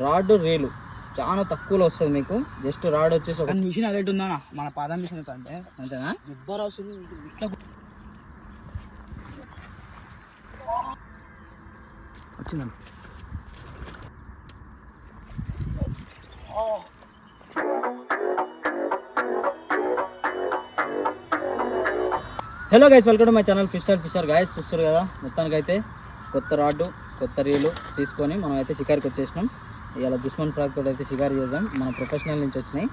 Rod reel చాలా తక్కువలో వస్తుంది మీకు. జస్ట్ రాడ్ వచ్చేసి ఒక మిషన్ అలెట్ ఉందా మన పాదం మిషన్ అంటే అంతేనా నిబ్బర వస్తుంది వచ్చిందండి. Hello guys, welcome to my channel Fisher guys. చూస్తారు కదా, మొత్తానికైతే కొత్త రాడ్డు కొత్త రీలు తీసుకొని మనం అయితే షికార్కి వచ్చేసినాం. ఇవాళ దుష్మన్ ఫ్రాక్ తోటి అయితే షికారు చేద్దాం. మన ప్రొఫెషనల్ నుంచి వచ్చినాయి.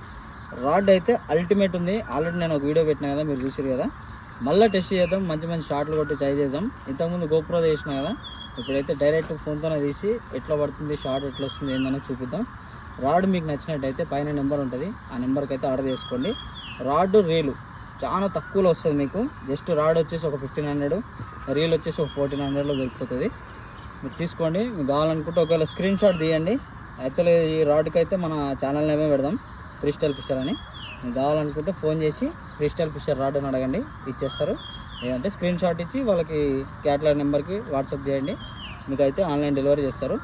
రాడ్ అయితే అల్టిమేట్ ఉంది. ఆల్రెడీ నేను ఒక వీడియో పెట్టినా కదా, మీరు చూసారు కదా. మళ్ళీ టెస్ట్ చేద్దాం, మంచి మంచి షార్ట్లు కొట్టి ట్రై చేద్దాం. ఇంతకుముందు గోప్రో చేసినా కదా, ఇప్పుడైతే డైరెక్ట్ ఫోన్తోనే తీసి ఎట్లా పడుతుంది, షార్ట్ ఎట్లా వస్తుంది ఏందనేది చూపిద్దాం. రాడ్ మీకు నచ్చినట్టయితే పైన నెంబర్ ఉంటుంది, ఆ నెంబర్కి అయితే ఆర్డర్ చేసుకోండి. రాడ్ రీలు చాలా తక్కువలో వస్తుంది మీకు. జస్ట్ రాడ్ వచ్చేసి ఒక 1500, రీల్ వచ్చేసి ఒక 1400లో దొరికిపోతుంది. మీరు తీసుకోండి. మీకు కావాలనుకుంటే ఒకవేళ స్క్రీన్ షాట్ తీయండి. యాక్చువల్లీ ఈ రాడ్కి అయితే మన ఛానల్ నేమే పెడదాం, ఫ్రీస్టైల్ ఫిషర్ అని. మీకు కావాలనుకుంటే ఫోన్ చేసి ఫ్రీస్టైల్ ఫిషర్ రాడ్ అని అడగండి, ఇచ్చేస్తారు. లేదంటే స్క్రీన్ షాట్ ఇచ్చి వాళ్ళకి క్యాటలాగ్ నెంబర్కి వాట్సాప్ చేయండి, మీకు అయితే ఆన్లైన్ డెలివరీ చేస్తారు.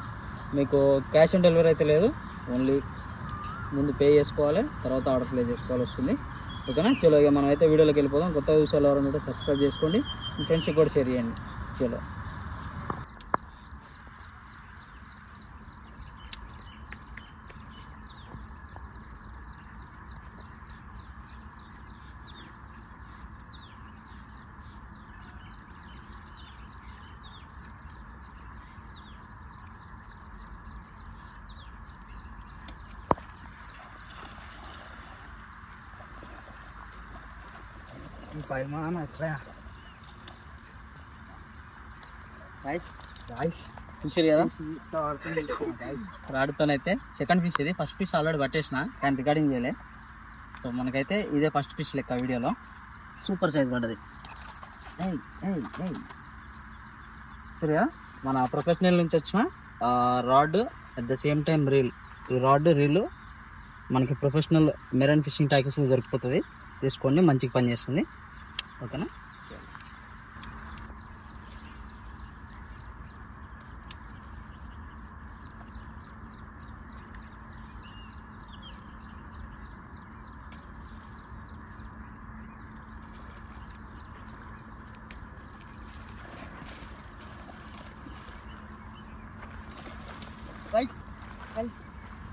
మీకు క్యాష్ ఆన్ డెలివరీ అయితే లేదు, ఓన్లీ ముందు పే చేసుకోవాలి, తర్వాత ఆర్డర్ ప్లేస్ చేసుకోవాలి వస్తుంది. ఓకేనా? చలో ఇక మనం అయితే వీడియోలోకి వెళ్ళిపోదాం. కొత్త విషయాలు ఎవరైనా ఉంటే సబ్స్క్రైబ్ చేసుకోండి, మీ ఫ్రెండ్స్కి కూడా షేర్ చేయండి. చలో పరిమాణం ఎట్లా ఫిష్ కదా. రాడుతోనైతే సెకండ్ ఫిష్ ఇది. ఫస్ట్ ఫిష్ ఆల్రెడీ పట్టేసిన, కానీ రికార్డింగ్ చేయలే. సో మనకైతే ఇదే ఫస్ట్ ఫిష్ లెక్క వీడియోలో. సూపర్ సైజ్ పడ్డది. సరే, మన ప్రొఫెషనల్ నుంచి వచ్చిన rod at the same time reel. ఈ రాడ్ రీలు మనకి ప్రొఫెషనల్ మెరైన్ ఫిషింగ్ ట్యాకిల్స్ దొరికిపోతుంది. తీసుకోండి, మంచిగా పనిచేస్తుంది. ఓకేనా?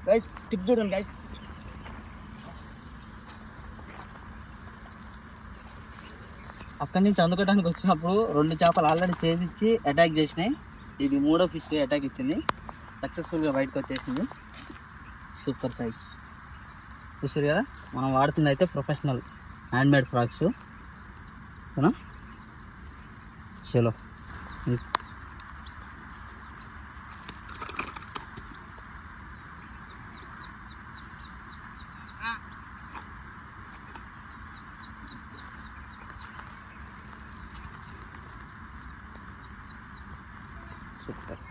గైస్ టిప్ చూడండి గైస్. అక్కడి నుంచి అందుకోవడానికి వచ్చినప్పుడు 2 చేపలు ఆల్రెడీ చేసి అటాక్ చేసినాయి. ఇది 3వ ఫిష్ అటాక్ ఇచ్చింది, సక్సెస్ఫుల్గా బయటకు వచ్చేసింది. Super size. చూసారు కదా, మనం వాడుతుంది అయితే ప్రొఫెషనల్ హ్యాండ్మేడ్ ఫ్రాక్స్. ఓకేనా? చలో సూపర్.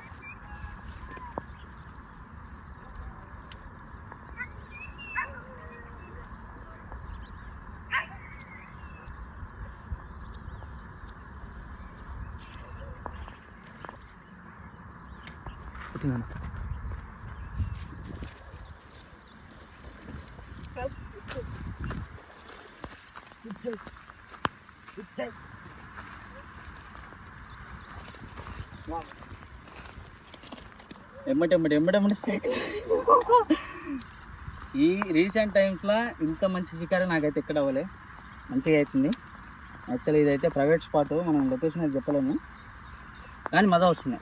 ఎమ్మటెమ్మటి ఈ రీసెంట్ టైమ్స్లో ఇంత మంచి షికారు నాకైతే ఎక్కడ అవ్వలే. మంచిగా అవుతుంది. యాక్చువల్లీ ఇదైతే ప్రైవేట్ స్పాట్, మనం లొకేషన్ అయితే చెప్పలేము, కానీ మజా వస్తుంది.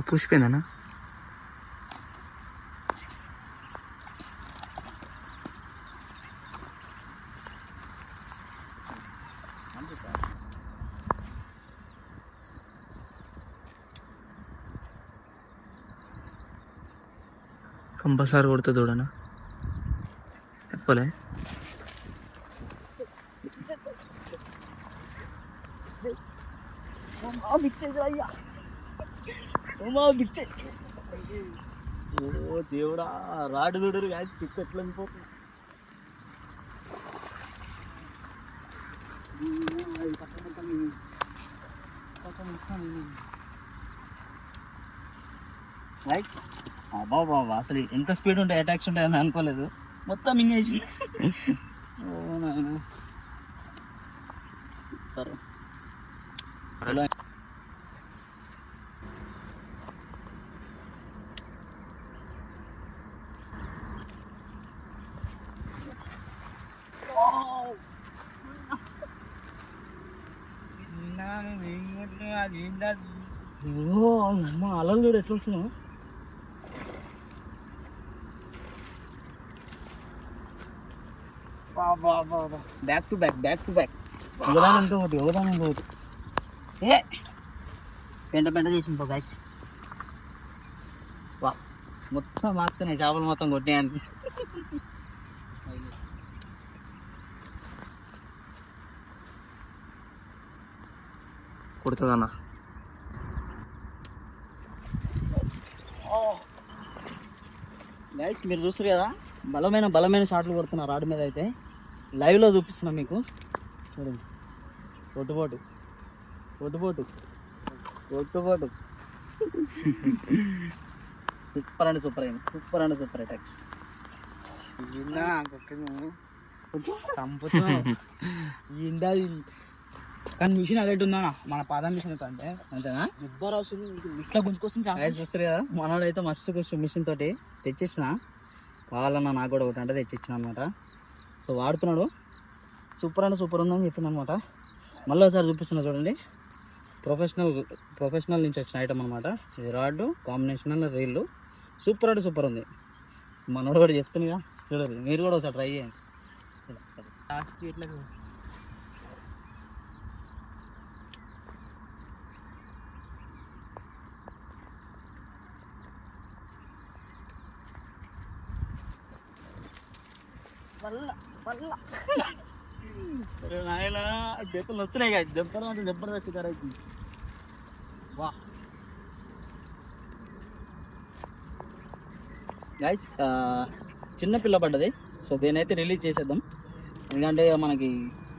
పూసిపోయిందన్నా. కంపల్సరీ కొడుతుంది చూడనా, చెప్పలే. ఓ దేవుడా, రాడు చూడరు కానీ తిప్పు ఎట్లా అనిపోతుంది. రైట్ బాబా అసలు ఎంత స్పీడ్ ఉంటాయి అటాక్స్ ఉంటాయని అనుకోలేదు, మొత్తం మింగేసింది. ఓ నాయనా. సరే మా అలలు చూడు ఎట్లా వస్తున్నావు. బ్యాక్ టు బ్యాక్ ఒకదాని ఒకటి ఏ పెంట చేసింది పో గైస్. వా మొత్తం మాత్తున్నాయి చేపలు మొత్తం కొట్టాయని. కొడుతుందన్న. గైస్ మీరు చూస్తారు కదా, బలమైన షాట్లు కొడుతున్నారు రాడ్ మీద. అయితే లైవ్లో చూపిస్తున్నా మీకు, చూడండి. ఒట్టుపోటు సూపర్ అటాక్స్. కానీ మిషన్ అదెట్ ఉందా మన పాదం మిషన్ కంటే, అంతేనా? ఇట్లా గుంజుకొస్తుంది చూస్తారు కదా. మనోడైతే మస్తు మిషన్ తోటి తెచ్చేసిన, కావాలన్నా నాకు కూడా ఒకటి అంటే తెచ్చిచ్చిన అనమాట. సో వాడుతున్నాడు, సూపర్ ఉందని చెప్పిన అనమాట. మళ్ళీ ఒకసారి చూపిస్తున్నా చూడండి. ప్రొఫెషనల్ నుంచి వచ్చిన ఐటమ్ అనమాట ఇది. రాడ్ కాంబినేషన్ రీళ్ళు సూపర్ ఉంది. మనోడు కూడా చెప్తున్నా చూడండి, మీరు కూడా ఒకసారి ట్రై చేయండి. ఇట్లా నాయన దెబ్బలు వచ్చినాయి కదా, దెబ్బలు పెట్టారు. వా గైస్ చిన్న పిల్ల పడ్డది. సో దీనైతే రిలీజ్ చేసేద్దాం, ఎందుకంటే మనకి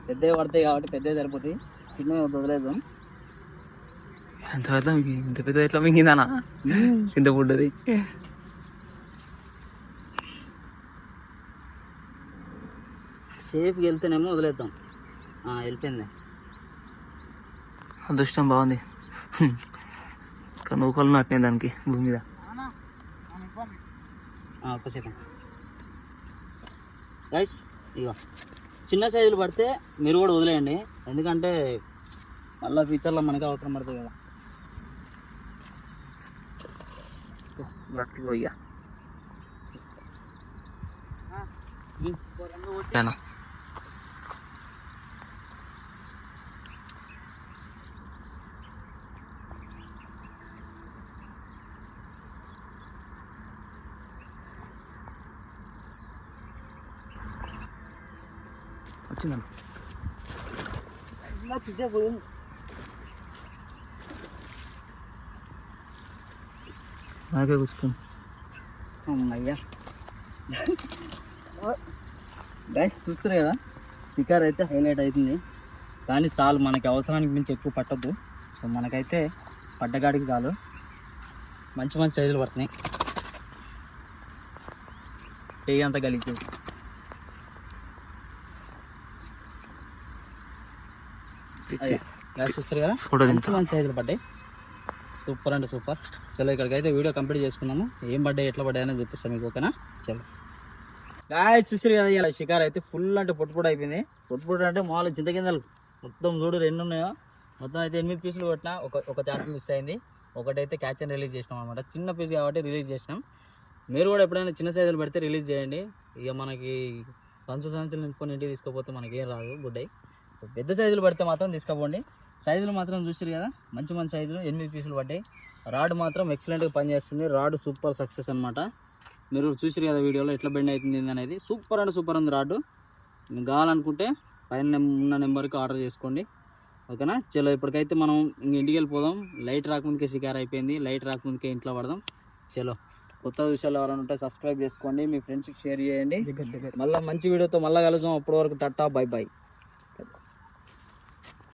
పెద్దవి పడతాయి కాబట్టి పెద్దవి సరిపోతాయి, చిన్నవి వదిలేద్దాం. ఇంత పెద్ద ఎట్లా మింగిందానా కింద పడ్డది. సేఫ్గా వెళ్తేనేమో వదిలేద్దాం. వెళ్ళిపోయింది. అదృష్టం బాగుంది, నూకలు నాటినాయి దానికి భూమి మీద. ఒక్క సెకండ్ గైస్, ఇక చిన్న సైజులు పడితే మీరు కూడా వదిలేయండి, ఎందుకంటే మళ్ళీ ఫ్యూచర్లో మనకి అవసరం పడుతుంది కదా. వచ్చిందన్న నాకే కూర్చుంది. అయ్యా గైస్ చూస్తారు కదా, షికార్ అయితే హైలైట్ అవుతుంది. కానీ చాలు, మనకి అవసరానికి మించి ఎక్కువ పట్టద్దు. సో మనకైతే పడ్డగాడికి చాలు. మంచి సైజులు పడుతున్నాయి. చెయ్యి అంతా కలిగి గ్యాస్ చూస్తారు కదా, మంచి సైజులు పడ్డాయి. సూపర్. చలో ఇక్కడికైతే వీడియో కంప్లీట్ చేసుకున్నాము. ఏం పడ్డాయి ఎట్లా పడ్డాయి అనేది చూపిస్తాం మీకు, ఓకేనా? చలో గాయస్ చూసారు కదా, ఇలా షికార్ అయితే ఫుల్ అంటే పొట్టు అయిపోయింది. పొట్టు అంటే మామూలు చింత కిందలు మొత్తం చూడు 2 ఉన్నాయో. మొత్తం అయితే 8 పీసులు కొట్టినా, ఒక చేప మిస్ అయింది. ఒకటైతే క్యాచ్ అని రిలీజ్ చేసినాం అనమాట. చిన్న పీస్ కాబట్టి రిలీజ్ చేసినాం. మీరు కూడా ఎప్పుడైనా చిన్న సైజులు పెడితే రిలీజ్ చేయండి. ఇక మనకి సంచులు నింపుకొని ఇంటికి తీసుకుపోతే మనకి ఏం రాదు గుడ్డయి. పెద్ద సైజులు పడితే మాత్రం తీసుకుపోండి. సైజులు మాత్రం చూసారు కదా, మంచి సైజులు 8 పీసులు పడ్డాయి. రాడ్ మాత్రం ఎక్సలెంట్గా పనిచేస్తుంది. రాడ్ సూపర్ సక్సెస్ అనమాట. మీరు చూసారు కదా వీడియోలో ఎట్లా బెండ్ అవుతుంది అనేది. సూపర్ ఉంది రాడ్. కావాలనుకుంటే పైన ఉన్న నెంబర్కి ఆర్డర్ చేసుకోండి, ఓకేనా? చలో ఇప్పటికైతే మనం ఇంటికి వెళ్ళిపోదాం. లైట్ రాకముందుకే షికార్ అయిపోయింది, లైట్ రాకముందుకే ఇంట్లో పడదాం. చలో కొత్త విషయాలు ఎవరైనా ఉంటే సబ్స్క్రైబ్ చేసుకోండి, మీ ఫ్రెండ్స్కి షేర్ చేయండి. మళ్ళీ మంచి వీడియోతో మళ్ళీ కలుద్దాం. అప్పటి వరకు టాటా, బై.